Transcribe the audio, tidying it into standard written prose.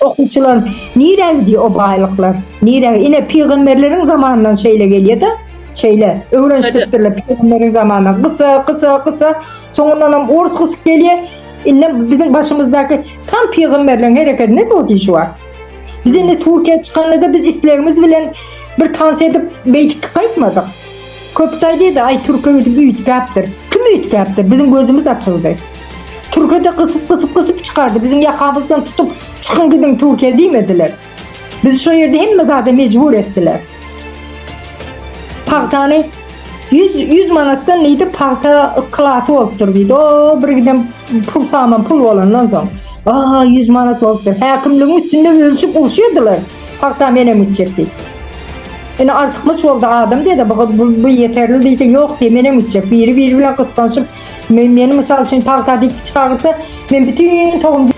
okuçulan nire diyor o baylıklar. Nire yine peygamberlerin zamanından şeyle geliyor da şeyle öğreniştirdiler peygamberin zamanından kısa sonundan orus kısık geliyor. İlle bizim başımızdaki tam peygamberlerin hareketinde de o işi var. Biz yine Türkiye çıkanında da biz islerimiz bilen bir tansi edip beytik kayıtmadık. Köp saydıydı ay Türkiye'de büyüt kaptır. Kim büyüt kaptır? Bizim gözümüz açıldı. Türkiye'de kısıp çıkardı. Bizim yakamızdan tutup çıkın gidin Türkiye demediler. Biz şu yerde hem de mecbur ettiler. Pahtane 100 manattan neydi pahta klası oluptur deydi. O bir giden pul olandan sonra. 100 manat oluptur. Hakimliğin üstünde ölçüp uğraşıyordular. Pahta mene mütçekti. Yani artık mı oldu adam dedi bu yeterli deyse yok diye mene mütçek. Biri bilen kıskançım. Beni misal için pahta dik çıkarırsa ben bütün tohum